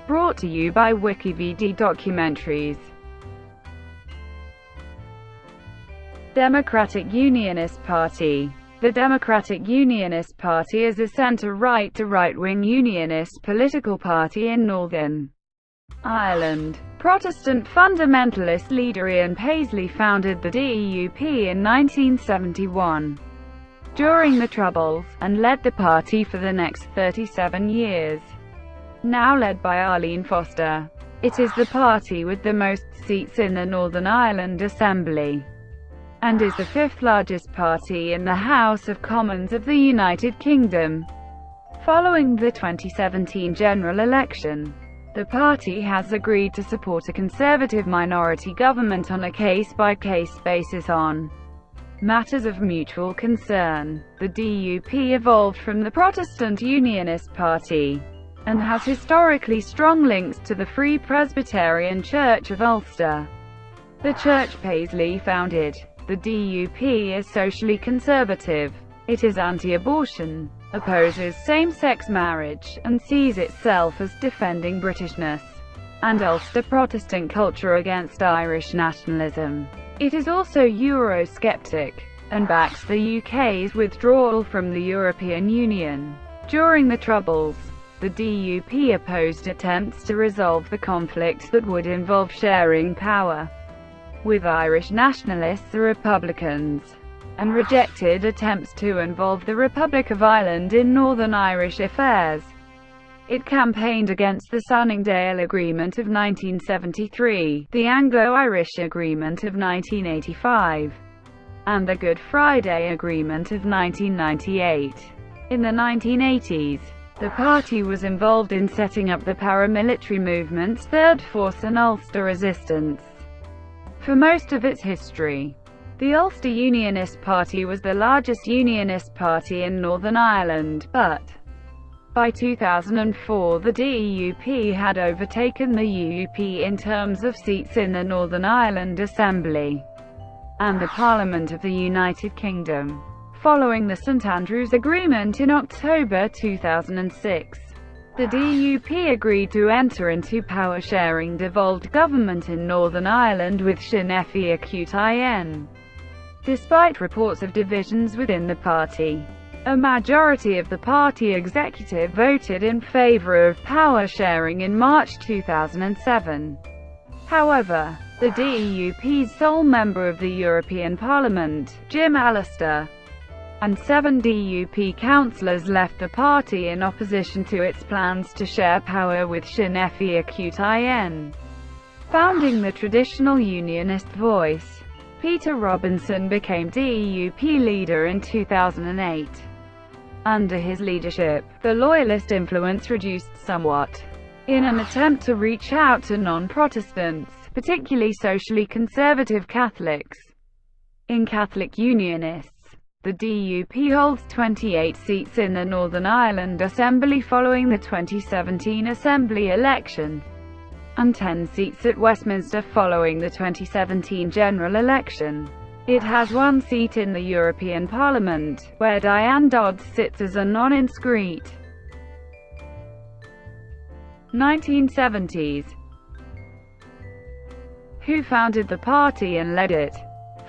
brought to you by WikiVidi Documentaries. Democratic Unionist Party. The Democratic Unionist Party is a centre-right to right-wing unionist political party in Northern Ireland. Protestant fundamentalist leader Ian Paisley founded the DUP in 1971 during the Troubles, and led the party for the next 37 years. Now led by Arlene Foster, it is the party with the most seats in the Northern Ireland Assembly, and is the fifth largest party in the House of Commons of the United Kingdom. Following the 2017 general election, the party has agreed to support a Conservative minority government on a case-by-case basis on matters of mutual concern. The DUP evolved from the Protestant Unionist Party, and has historically strong links to the Free Presbyterian Church of Ulster, the church Paisley founded. The DUP is socially conservative. It is anti-abortion, opposes same-sex marriage, and sees itself as defending Britishness and Ulster Protestant culture against Irish nationalism. It is also Eurosceptic, and backs the UK's withdrawal from the European Union. During the Troubles, the DUP opposed attempts to resolve the conflict that would involve sharing power with Irish nationalists or Republicans, and rejected attempts to involve the Republic of Ireland in Northern Irish affairs. It campaigned against the Sunningdale Agreement of 1973, the Anglo-Irish Agreement of 1985, and the Good Friday Agreement of 1998. In the 1980s, the party was involved in setting up the paramilitary movement's Third Force and Ulster Resistance. For most of its history, the Ulster Unionist Party was the largest unionist party in Northern Ireland, but by 2004 the DUP had overtaken the UUP in terms of seats in the Northern Ireland Assembly and the Parliament of the United Kingdom. Following the St Andrews Agreement in October 2006, the DUP agreed to enter into power-sharing devolved government in Northern Ireland with Sinn Féin. Despite reports of divisions within the party, a majority of the party executive voted in favour of power-sharing in March 2007. However, the DUP's sole member of the European Parliament, Jim Allister, and 7 DUP councillors left the party in opposition to its plans to share power with Sinn Féin. Founding the traditional unionist voice, Peter Robinson became DUP leader in 2008. Under his leadership, the Loyalist influence reduced somewhat. In an attempt to reach out to non-Protestants, particularly socially conservative Catholics, in Catholic Unionists, the DUP holds 28 seats in the Northern Ireland Assembly following the 2017 Assembly election, and 10 seats at Westminster following the 2017 general election. It has 1 seat in the European Parliament, where Diane Dodds sits as a non-inscrite. 1970s. Who founded the party and led it?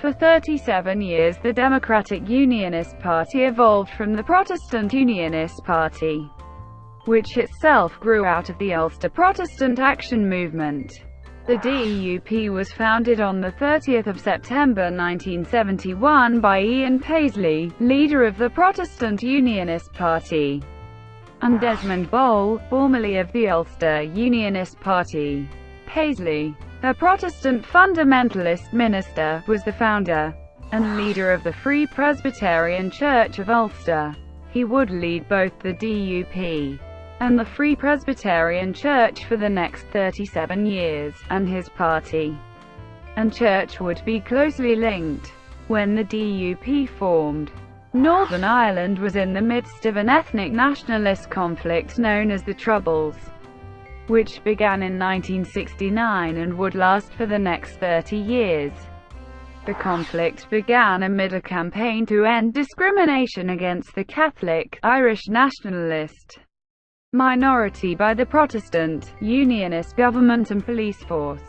For 37 years the Democratic Unionist Party evolved from the Protestant Unionist Party, which itself grew out of the Ulster Protestant Action Movement. The DUP was founded on 30 September 1971 by Ian Paisley, leader of the Protestant Unionist Party, and Desmond Bowl, formerly of the Ulster Unionist Party. Paisley, a Protestant fundamentalist minister, was the founder and leader of the Free Presbyterian Church of Ulster. He would lead both the DUP and the Free Presbyterian Church for the next 37 years, and his party and church would be closely linked. When the DUP formed, Northern Ireland was in the midst of an ethnic nationalist conflict known as the Troubles, which began in 1969 and would last for the next 30 years. The conflict began amid a campaign to end discrimination against the Catholic, Irish nationalist minority by the Protestant Unionist government and police force.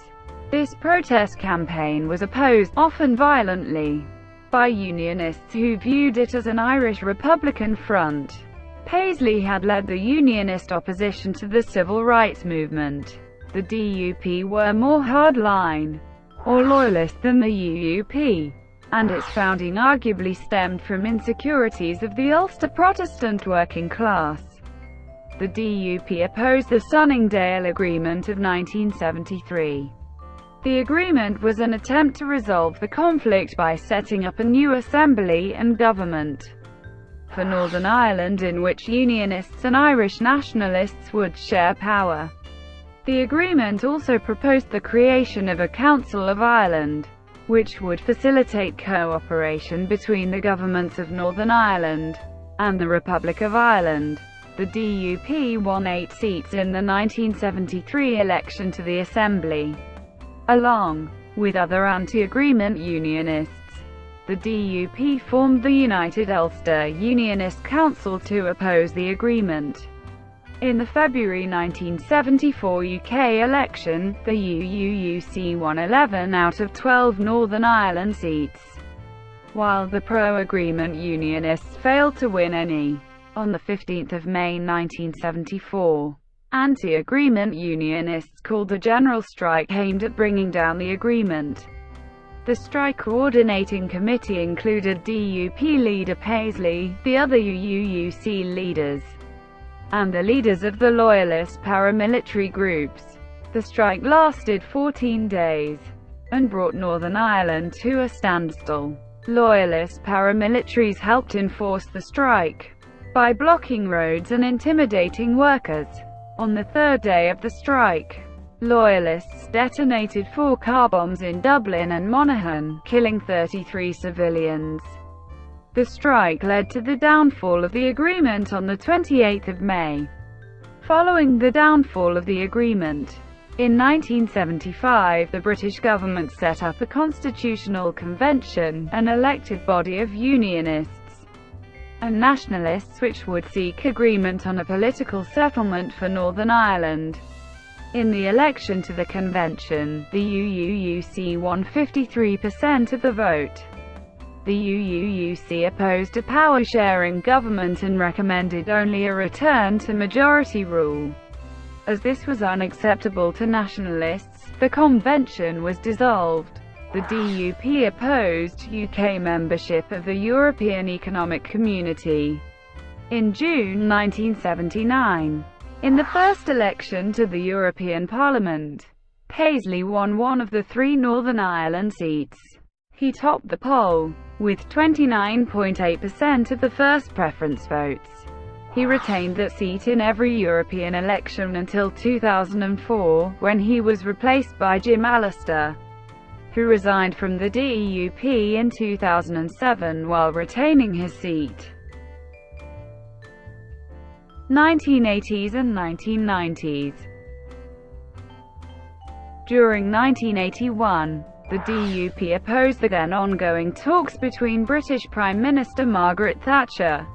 This protest campaign was opposed, often violently, by Unionists who viewed it as an Irish Republican front. Paisley had led the Unionist opposition to the civil rights movement. The DUP were more hardline or loyalist than the UUP, and its founding arguably stemmed from insecurities of the Ulster Protestant working class. The DUP opposed the Sunningdale Agreement of 1973. The agreement was an attempt to resolve the conflict by setting up a new assembly and government for Northern Ireland in which Unionists and Irish nationalists would share power. The agreement also proposed the creation of a Council of Ireland, which would facilitate cooperation between the governments of Northern Ireland and the Republic of Ireland. The DUP won 8 seats in the 1973 election to the Assembly. Along with other anti-agreement Unionists, the DUP formed the United Ulster Unionist Council to oppose the agreement. In the February 1974 UK election, the UUC won 11 out of 12 Northern Ireland seats, while the pro-agreement Unionists failed to win any. On 15 May 1974, anti-agreement Unionists called a general strike aimed at bringing down the agreement. The strike coordinating committee included DUP leader Paisley, the other UUC leaders, and the leaders of the loyalist paramilitary groups. The strike lasted 14 days and brought Northern Ireland to a standstill. Loyalist paramilitaries helped enforce the strike by blocking roads and intimidating workers. On the third day of the strike, Loyalists detonated 4 car bombs in Dublin and Monaghan, killing 33 civilians. The strike led to the downfall of the agreement on 28 May. Following the downfall of the agreement, in 1975 the British government set up a constitutional convention, an elected body of Unionists and nationalists which would seek agreement on a political settlement for Northern Ireland. In the election to the convention, the UUC won 53% of the vote. The UUC opposed a power-sharing government and recommended only a return to majority rule. As this was unacceptable to nationalists, the convention was dissolved. The DUP opposed UK membership of the European Economic Community. In June 1979, in the first election to the European Parliament, Paisley won one of the 3 Northern Ireland seats. He topped the poll, with 29.8% of the first preference votes. He retained that seat in every European election until 2004, when he was replaced by Jim Allister, who resigned from the DUP in 2007 while retaining his seat. 1980s and 1990s. During 1981, the DUP opposed the then ongoing talks between British Prime Minister Margaret Thatcher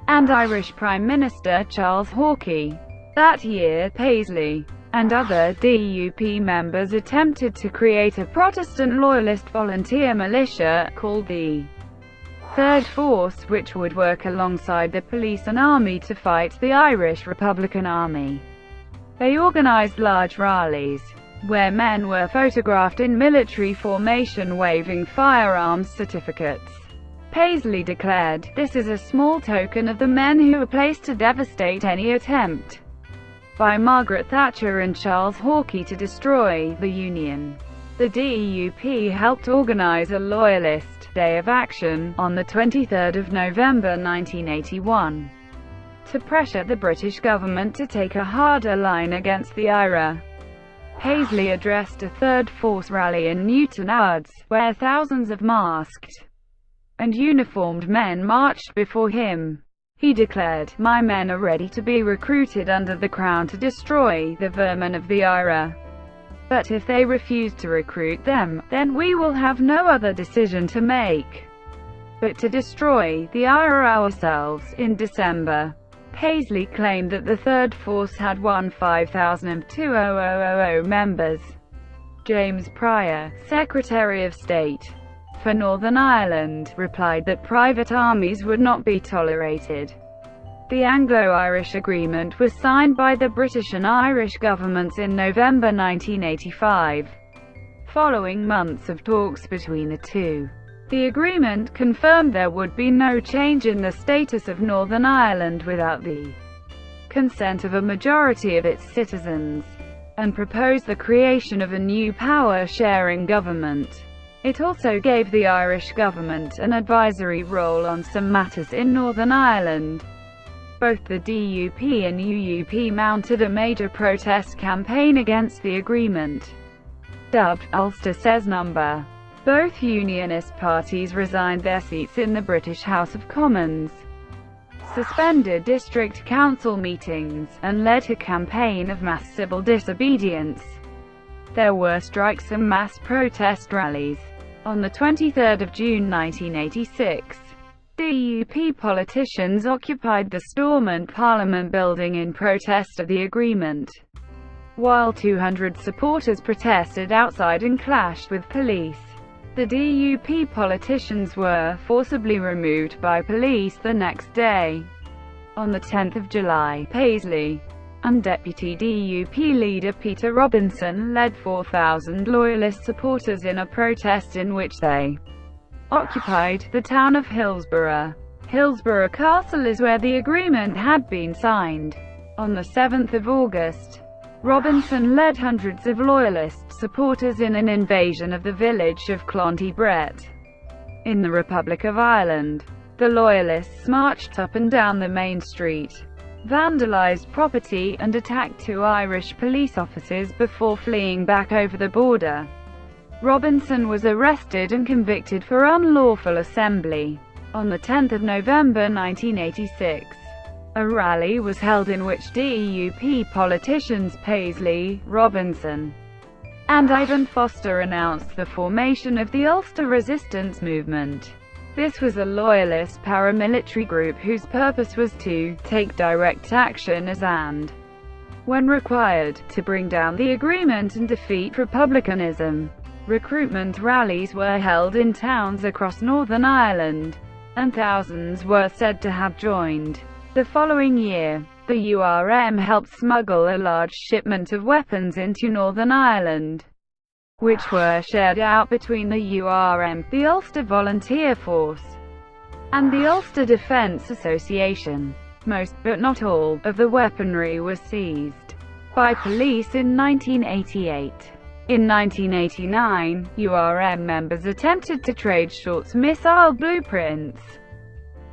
and Irish Prime Minister Charles Haughey. That year, Paisley and other DUP members attempted to create a Protestant loyalist volunteer militia, called the Third Force, which would work alongside the police and army to fight the Irish Republican Army. They organised large rallies, where men were photographed in military formation waving firearms certificates. Paisley declared, "This is a small token of the men who were placed to devastate any attempt by Margaret Thatcher and Charles Haughey to destroy the Union." The DUP helped organise a Loyalist Day of Action on 23 November 1981 to pressure the British government to take a harder line against the IRA. Paisley addressed a Third Force rally in Newton Ards, where thousands of masked and uniformed men marched before him. He declared, "My men are ready to be recruited under the Crown to destroy the vermin of the IRA. But if they refuse to recruit them, then we will have no other decision to make but to destroy the IRA ourselves." In December Paisley claimed that the third force had won 5,002 members. James Pryor, Secretary of State for Northern Ireland, replied that private armies would not be tolerated. The Anglo-Irish Agreement was signed by the British and Irish governments in November 1985, following months of talks between the two. The agreement confirmed there would be no change in the status of Northern Ireland without the consent of a majority of its citizens, and proposed the creation of a new power-sharing government. It also gave the Irish government an advisory role on some matters in Northern Ireland. Both the DUP and UUP mounted a major protest campaign against the agreement. Dubbed Ulster Says No. Both Unionist parties resigned their seats in the British House of Commons, suspended district council meetings, and led a campaign of mass civil disobedience. There were strikes and mass protest rallies. On the 23rd of June 1986, DUP politicians occupied the Stormont Parliament building in protest of the agreement, while 200 supporters protested outside and clashed with police. The DUP politicians were forcibly removed by police the next day. On the 10th of July, Paisley and Deputy DUP leader Peter Robinson led 4,000 Loyalist supporters in a protest in which they occupied the town of Hillsborough. Hillsborough Castle is where the agreement had been signed. On the 7th of August, Robinson led hundreds of Loyalist supporters in an invasion of the village of Clontibret in the Republic of Ireland. The Loyalists marched up and down the main street, vandalized property, and attacked 2 Irish police officers before fleeing back over the border. Robinson was arrested and convicted for unlawful assembly. On the 10th of November 1986, a rally was held in which DUP politicians Paisley, Robinson, and Ian Foster announced the formation of the Ulster Resistance Movement. This was a loyalist paramilitary group whose purpose was to take direct action as and when required, to bring down the agreement and defeat republicanism. Recruitment rallies were held in towns across Northern Ireland, and thousands were said to have joined. The following year, the URM helped smuggle a large shipment of weapons into Northern Ireland, which were shared out between the URM, the Ulster Volunteer Force, and the Ulster Defence Association. Most, but not all, of the weaponry was seized by police in 1988. In 1989, URM members attempted to trade Short's missile blueprints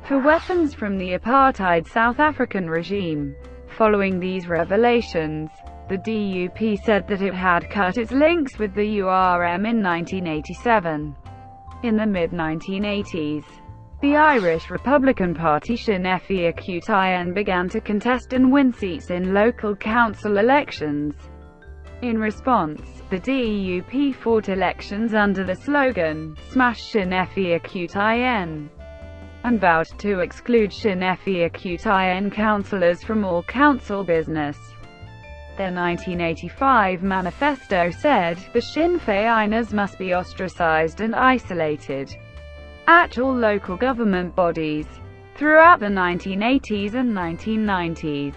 for weapons from the apartheid South African regime. Following these revelations, the DUP said that it had cut its links with the URM in 1987. In the mid-1980s, the Irish Republican Party Sinn Féin began to contest and win seats in local council elections. In response, the DUP fought elections under the slogan, "Smash Sinn Féin," and vowed to exclude Sinn Féin councillors from all council business. Their 1985 manifesto said, "The Sinn Féiners must be ostracised and isolated at all local government bodies." Throughout the 1980s and 1990s,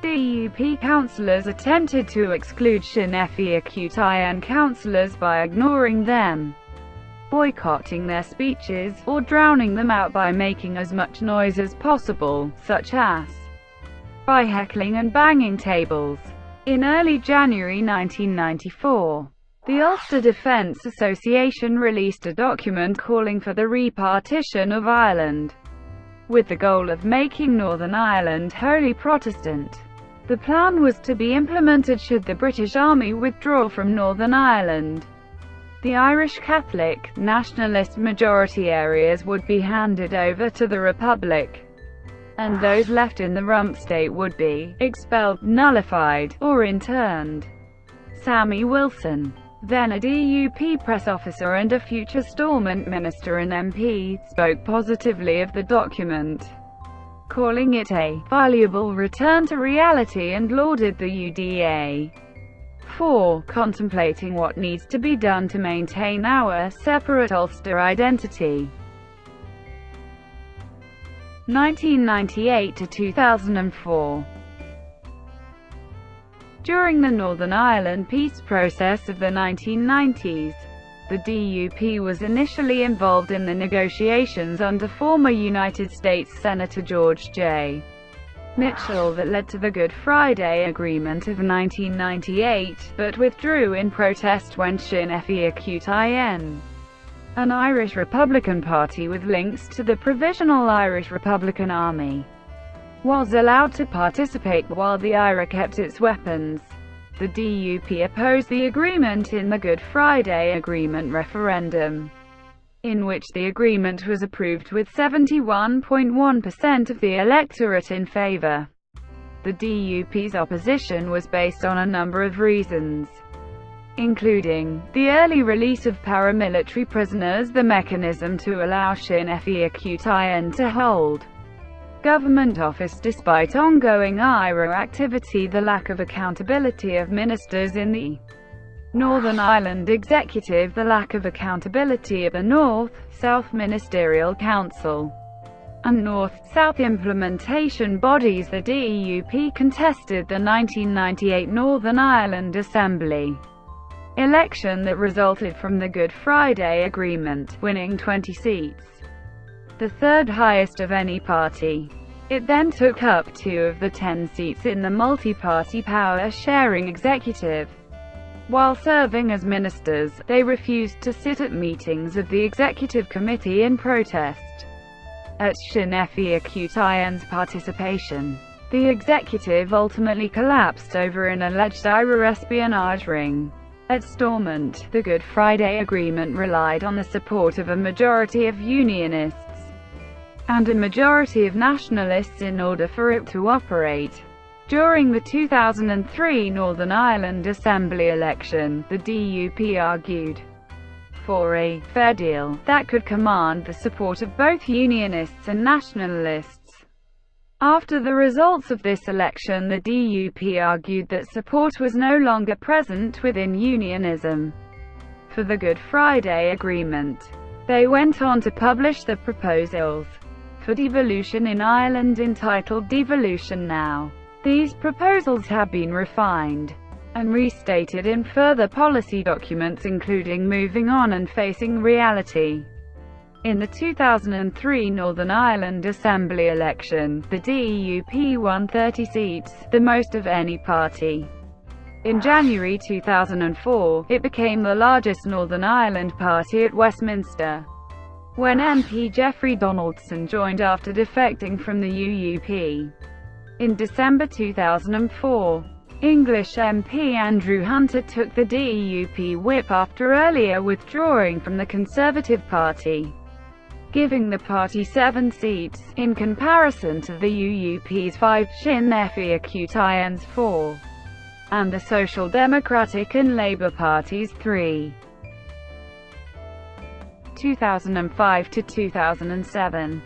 DUP councillors attempted to exclude Sinn Féin councillors by ignoring them, boycotting their speeches, or drowning them out by making as much noise as possible, such as by heckling and banging tables. In early January 1994, the Ulster Defence Association released a document calling for the repartition of Ireland, with the goal of making Northern Ireland wholly Protestant. The plan was to be implemented should the British Army withdraw from Northern Ireland. The Irish Catholic, nationalist majority areas would be handed over to the Republic, and those left in the rump state would be expelled, nullified, or interned. Sammy Wilson, then a DUP press officer and a future Stormont minister and MP, spoke positively of the document. calling it a valuable return to reality, and lauded the UDA for contemplating what needs to be done to maintain our separate Ulster identity. 1998 to 2004. During the Northern Ireland peace process of the 1990s, the DUP was initially involved in the negotiations under former United States Senator George J. Mitchell that led to the Good Friday Agreement of 1998, but withdrew in protest when Sinn Féin, an Irish Republican party with links to the Provisional Irish Republican Army, was allowed to participate while the IRA kept its weapons. The DUP opposed the agreement in the Good Friday Agreement referendum, in which the agreement was approved with 71.1% of the electorate in favour. The DUP's opposition was based on a number of reasons, including the early release of paramilitary prisoners, the mechanism to allow Sinn Féin to hold government office despite ongoing IRA activity, the lack of accountability of ministers in the Northern Ireland Executive, the lack of accountability of the North-South Ministerial Council and North-South implementation bodies. The DUP contested the 1998 Northern Ireland Assembly election that resulted from the Good Friday Agreement, winning 20 seats, the third highest of any party. It then took up 2 of the 10 seats in the multi-party power-sharing executive. While serving as ministers, they refused to sit at meetings of the executive committee in protest at Sinn Féin's participation. The executive ultimately collapsed over an alleged IRA espionage ring. At Stormont, the Good Friday Agreement relied on the support of a majority of Unionists and a majority of nationalists in order for it to operate. During the 2003 Northern Ireland Assembly election, the DUP argued for a fair deal that could command the support of both Unionists and nationalists. After the results of this election, the DUP argued that support was no longer present within Unionism for the Good Friday Agreement. They went on to publish the proposals for devolution in Ireland entitled Devolution Now. These proposals have been refined and restated in further policy documents, including Moving On and Facing Reality. In the 2003 Northern Ireland Assembly election, the DUP won 30 seats, the most of any party. In January 2004, it became the largest Northern Ireland party at Westminster, when MP Jeffrey Donaldson joined after defecting from the UUP. In December 2004, English MP Andrew Hunter took the DUP whip after earlier withdrawing from the Conservative Party, giving the party 7 seats, in comparison to the UUP's 5, Sinn Féin's 4, and the Social Democratic and Labour Party's 3. 2005 to 2007.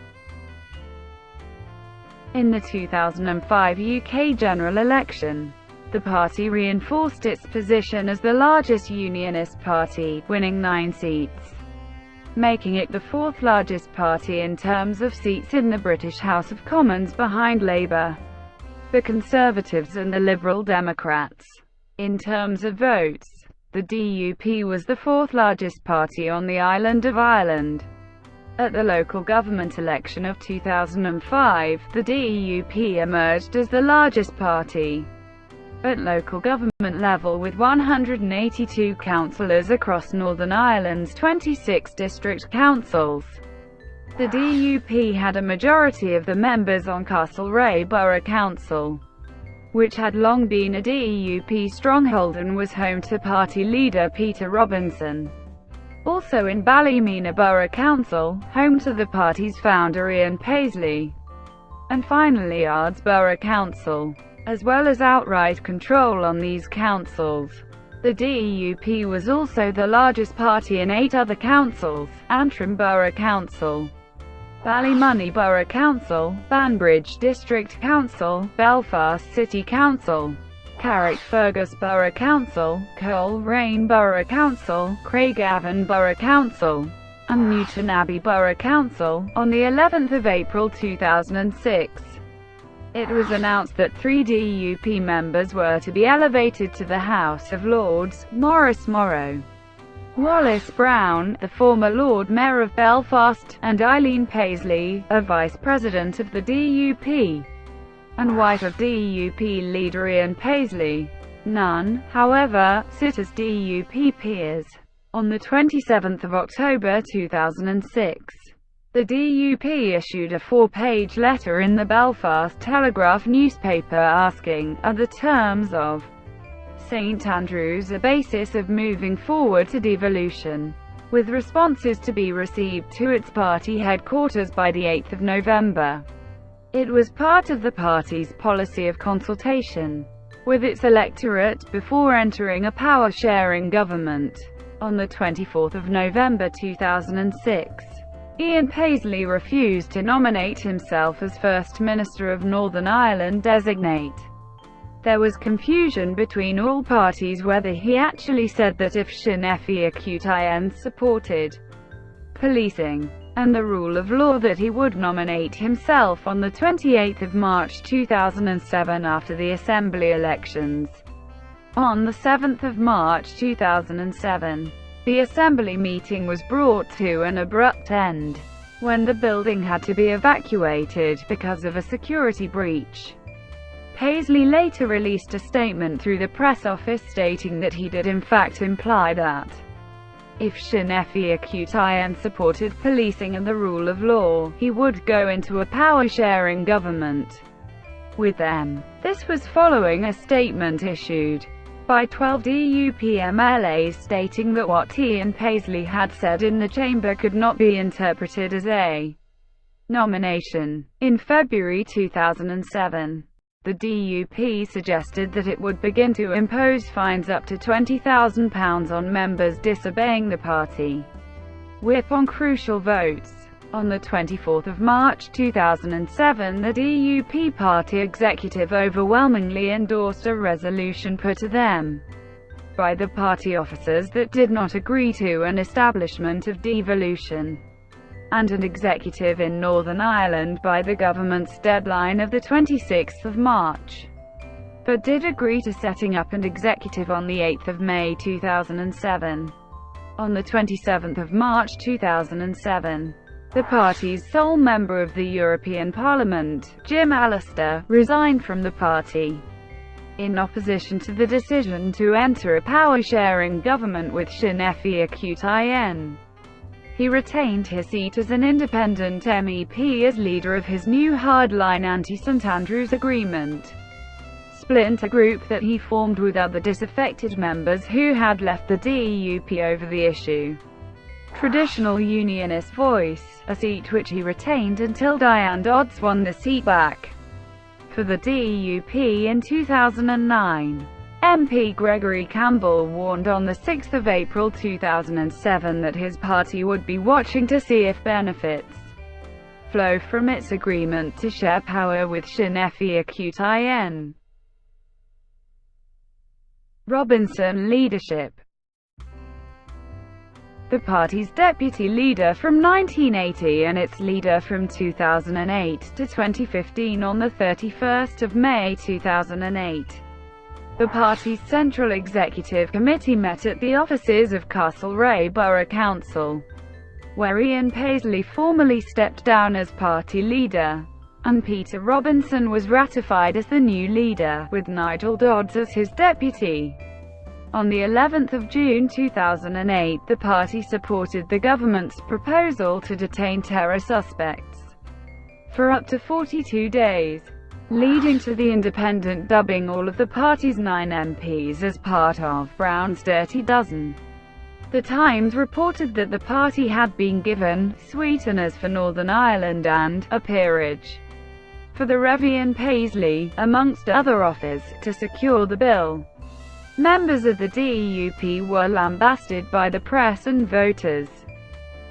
In the 2005 UK general election, the party reinforced its position as the largest unionist party, winning 9 seats, making it the 4th largest party in terms of seats in the British House of Commons, behind Labour, the Conservatives and the Liberal Democrats. In terms of votes, the DUP was the 4th largest party on the island of Ireland. At the local government election of 2005, the DUP emerged as the largest party at local government level, with 182 councillors across Northern Ireland's 26 district councils. The DUP had a majority of the members on Castlereagh Borough Council, which had long been a DUP stronghold and was home to party leader Peter Robinson. Also in Ballymena Borough Council, home to the party's founder Ian Paisley. And finally Ards Borough Council, as well as outright control on these councils. The DUP was also the largest party in 8 other councils: Antrim Borough Council, Ballymoney Borough Council, Banbridge District Council, Belfast City Council, Carrickfergus Borough Council, Coleraine Borough Council, Craigavon Borough Council, and Newton Abbey Borough Council. On the 11th of April 2006, it was announced that 3 DUP members were to be elevated to the House of Lords: Maurice Morrow, Wallace Brown, the former Lord Mayor of Belfast, and Eileen Paisley, a Vice President of the DUP, and wife of DUP leader Ian Paisley. None, however, sit as DUP peers. On the 27th of October 2006, the DUP issued a 4-page letter in the Belfast Telegraph newspaper asking, are the terms of St Andrews a basis of moving forward to devolution, with responses to be received to its party headquarters by the 8th of November. It was part of the party's policy of consultation with its electorate before entering a power-sharing government. On the 24th of November 2006, Ian Paisley refused to nominate himself as First Minister of Northern Ireland designate. There was confusion between all parties whether he actually said that if Sinn Féin supported policing and the rule of law that he would nominate himself on the 28th of March 2007 after the Assembly elections. On the 7th of March 2007, the Assembly meeting was brought to an abrupt end, when the building had to be evacuated because of a security breach. Paisley later released a statement through the press office stating that he did in fact imply that if Sinn Féin supported policing and the rule of law, he would go into a power-sharing government with them. This was following a statement issued by 12 DUP MLAs stating that what Ian Paisley had said in the chamber could not be interpreted as a nomination. In February 2007, the DUP suggested that it would begin to impose fines up to £20,000 on members disobeying the party whip on crucial votes. On the 24th of March 2007, the DUP party executive overwhelmingly endorsed a resolution put to them by the party officers that did not agree to an establishment of devolution and an executive in Northern Ireland by the government's deadline of the 26th of March, but did agree to setting up an executive on the 8th of May 2007. On the 27th of March 2007, the party's sole member of the European Parliament, Jim Allister, resigned from the party in opposition to the decision to enter a power-sharing government with Sinn Féin. He retained his seat as an independent MEP as leader of his new hardline anti-St Andrews Agreement splinter group that he formed with other disaffected members who had left the DUP over the issue. Traditional Unionist Voice, a seat which he retained until Diane Dodds won the seat back for the DUP in 2009. MP Gregory Campbell warned on the 6th of April 2007 that his party would be watching to see if benefits flow from its agreement to share power with Sinn Féin. Robinson leadership. The party's deputy leader from 1980 and its leader from 2008 to 2015. On the 31st of May 2008, the party's Central Executive Committee met at the offices of Castlereagh Borough Council, where Ian Paisley formally stepped down as party leader, and Peter Robinson was ratified as the new leader, with Nigel Dodds as his deputy. On the 11th of June 2008, the party supported the government's proposal to detain terror suspects for up to 42 days, leading to the Independent dubbing all of the party's 9 MPs as part of Brown's Dirty Dozen. The Times reported that the party had been given sweeteners for Northern Ireland and a peerage for the Rev. Ian Paisley, amongst other offers, to secure the bill. Members of the DUP were lambasted by the press and voters.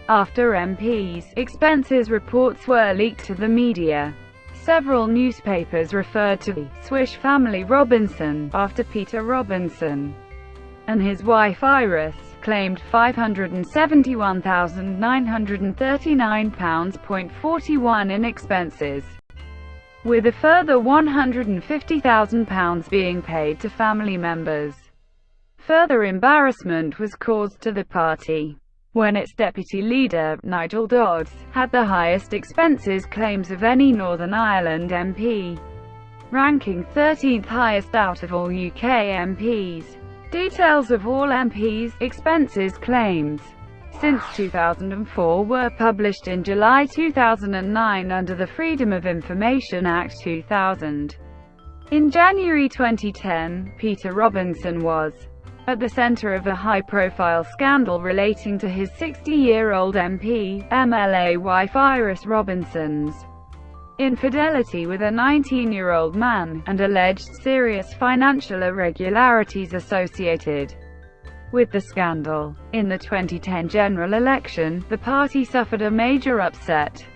After MPs' expenses reports were leaked to the media, several newspapers referred to the Swish family Robinson, after Peter Robinson and his wife Iris claimed £571,939.41 in expenses, with a further £150,000 being paid to family members. Further embarrassment was caused to the party when its deputy leader, Nigel Dodds, had the highest expenses claims of any Northern Ireland MP, ranking 13th highest out of all UK MPs. Details of all MPs' expenses claims since 2004 were published in July 2009 under the Freedom of Information Act 2000. In January 2010, Peter Robinson was at the centre of a high-profile scandal relating to his 60-year-old MP, MLA wife Iris Robinson's infidelity with a 19-year-old man, and alleged serious financial irregularities associated with the scandal. In the 2010 general election, the party suffered a major upset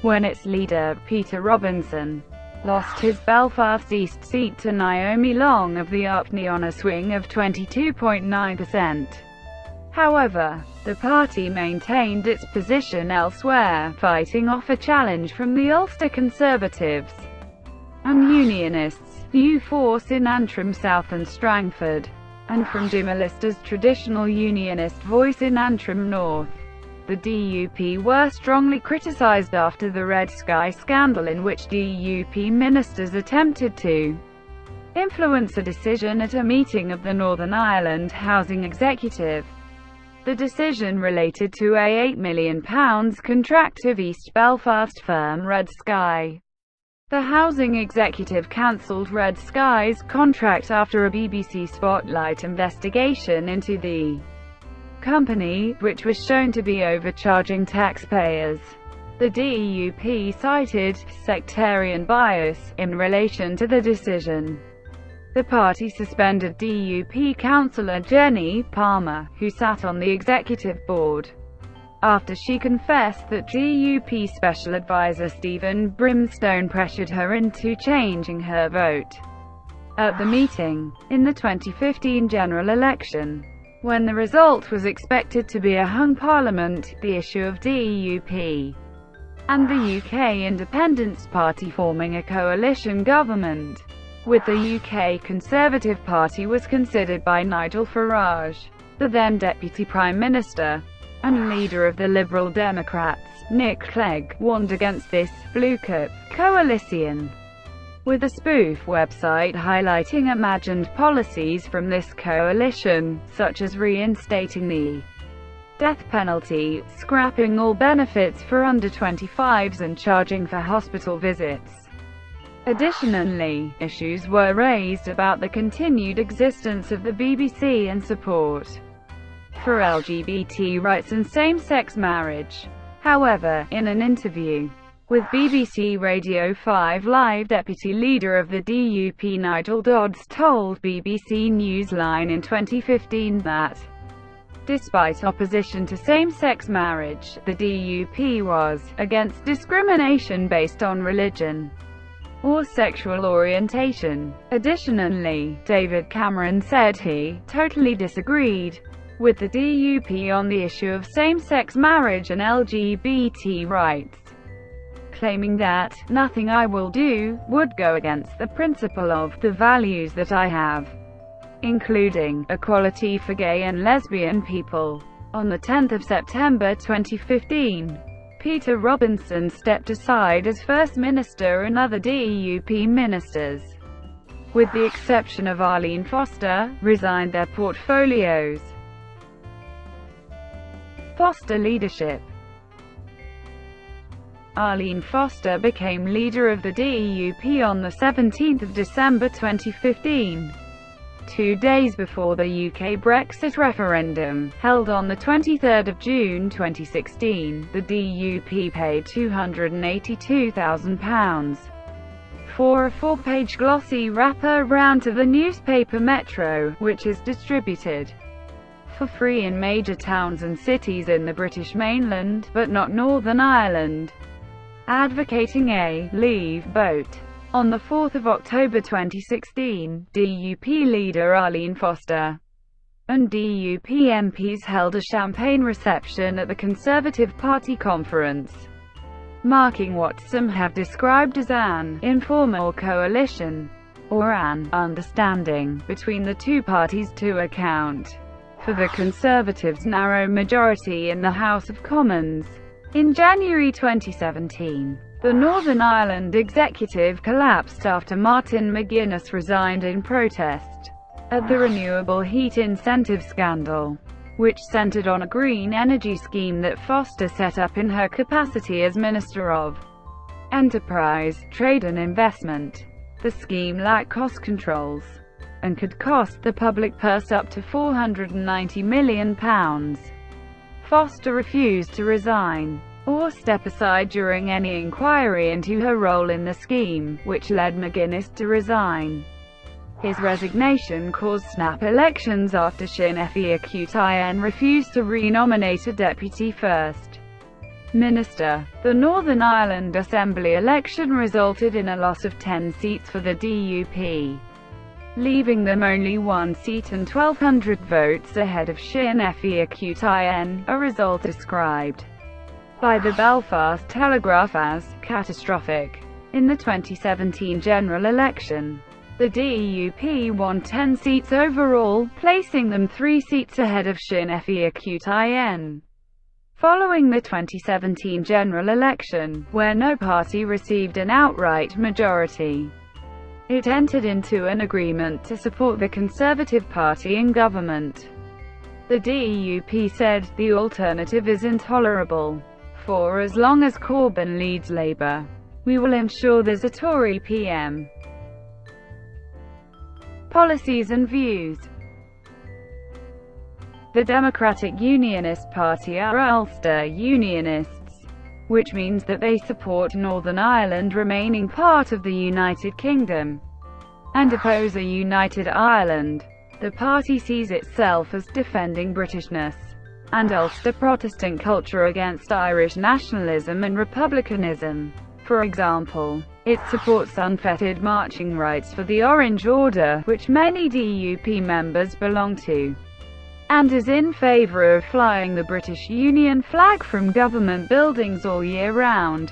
when its leader, Peter Robinson, lost his Belfast East seat to Naomi Long of the Orkney on a swing of 22.9%. However, the party maintained its position elsewhere, fighting off a challenge from the Ulster Conservatives and Unionists, New Force in Antrim South and Strangford, and from Democratic traditional Unionist voice in Antrim North. The DUP were strongly criticised after the Red Sky scandal, in which DUP ministers attempted to influence a decision at a meeting of the Northern Ireland Housing Executive. The decision related to a £8 million contract of East Belfast firm Red Sky. The Housing Executive cancelled Red Sky's contract after a BBC Spotlight investigation into the company, which was shown to be overcharging taxpayers. The DUP cited sectarian bias in relation to the decision. The party suspended DUP councillor Jenny Palmer, who sat on the executive board, after she confessed that DUP Special Advisor Stephen Brimstone pressured her into changing her vote at the meeting. In the 2015 general election, when the result was expected to be a hung parliament, the issue of DUP and the UK Independence Party forming a coalition government with the UK Conservative Party was considered by Nigel Farage, the then Deputy Prime Minister and leader of the Liberal Democrats. Nick Clegg warned against this blue-cap coalition, with a spoof website highlighting imagined policies from this coalition, such as reinstating the death penalty, scrapping all benefits for under-25s and charging for hospital visits. Additionally, issues were raised about the continued existence of the BBC and support for LGBT rights and same-sex marriage. However, in an interview with BBC Radio 5 Live, Deputy Leader of the DUP Nigel Dodds told BBC Newsline in 2015 that, despite opposition to same-sex marriage, the DUP was against discrimination based on religion or sexual orientation. Additionally, David Cameron said he totally disagreed with the DUP on the issue of same-sex marriage and LGBT rights, claiming that nothing I will do would go against the principle of the values that I have, including equality for gay and lesbian people. On the 10th of September 2015, Peter Robinson stepped aside as First Minister and other DUP ministers, with the exception of Arlene Foster, resigned their portfolios. Foster leadership. Arlene Foster became leader of the DUP on the 17th of December 2015. 2 days before the UK Brexit referendum, held on the 23rd of June 2016, the DUP paid £282,000 for a 4-page glossy wrapper round to the newspaper Metro, which is distributed for free in major towns and cities in the British mainland, but not Northern Ireland, advocating a «leave vote». On 4 October 2016, DUP leader Arlene Foster and DUP MPs held a champagne reception at the Conservative Party conference, marking what some have described as an informal coalition, or an understanding, between the two parties to account for the Conservatives' narrow majority in the House of Commons. In January 2017, the Northern Ireland executive collapsed after Martin McGuinness resigned in protest at the renewable heat incentive scandal, which centred on a green energy scheme that Foster set up in her capacity as Minister of Enterprise, Trade and Investment. The scheme lacked cost controls, and could cost the public purse up to £490 million. Foster refused to resign or step aside during any inquiry into her role in the scheme, which led McGuinness to resign. His resignation caused snap elections after Sinn Féin refused to re-nominate a deputy first minister. The Northern Ireland Assembly election resulted in a loss of 10 seats for the DUP, leaving them only one seat and 1,200 votes ahead of Sinn Féin, a result described by the Belfast Telegraph as catastrophic. In the 2017 general election, the DUP won 10 seats overall, placing them 3 seats ahead of Sinn Féin. Following the 2017 general election, where no party received an outright majority, it entered into an agreement to support the Conservative Party in government. The DUP said, "The alternative is intolerable. For as long as Corbyn leads Labour, we will ensure there's a Tory PM." Policies and views. The Democratic Unionist Party are Ulster Unionists, which means that they support Northern Ireland remaining part of the United Kingdom, and oppose a united Ireland. The party sees itself as defending Britishness and Ulster Protestant culture against Irish nationalism and republicanism. For example, it supports unfettered marching rights for the Orange Order, which many DUP members belong to, and is in favour of flying the British Union flag from government buildings all year round.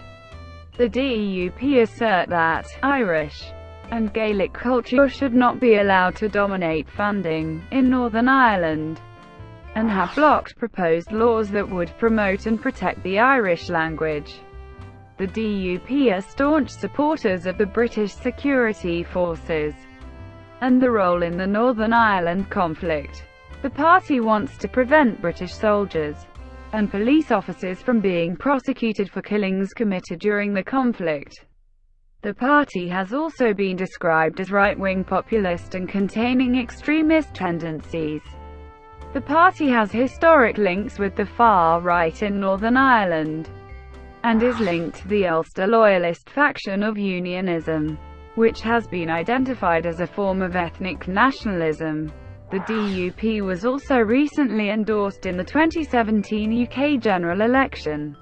The DUP assert that Irish and Gaelic culture should not be allowed to dominate funding in Northern Ireland, and have blocked proposed laws that would promote and protect the Irish language. The DUP are staunch supporters of the British security forces and the role in the Northern Ireland conflict. The party wants to prevent British soldiers and police officers from being prosecuted for killings committed during the conflict. The party has also been described as right-wing populist and containing extremist tendencies. The party has historic links with the far right in Northern Ireland, and is linked to the Ulster Loyalist faction of Unionism, which has been identified as a form of ethnic nationalism. The DUP was also recently endorsed in the 2017 UK general election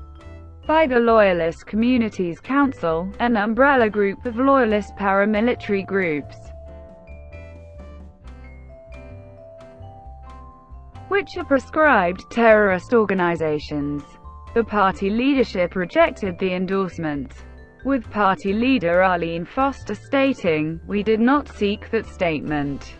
by the Loyalist Communities Council, an umbrella group of loyalist paramilitary groups, which are proscribed terrorist organisations. The party leadership rejected the endorsement, with party leader Arlene Foster stating, "We did not seek that statement.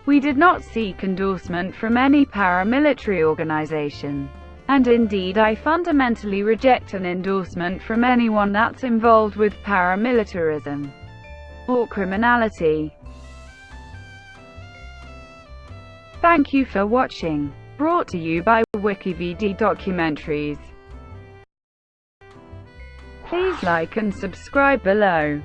We did not seek endorsement from any paramilitary organisation. And indeed I fundamentally reject an endorsement from anyone that's involved with paramilitarism or criminality." Thank you for watching. Brought to you by WikiVidi Documentaries. Please like and subscribe below.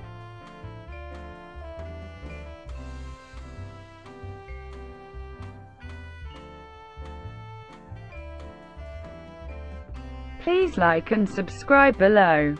Please like and subscribe below.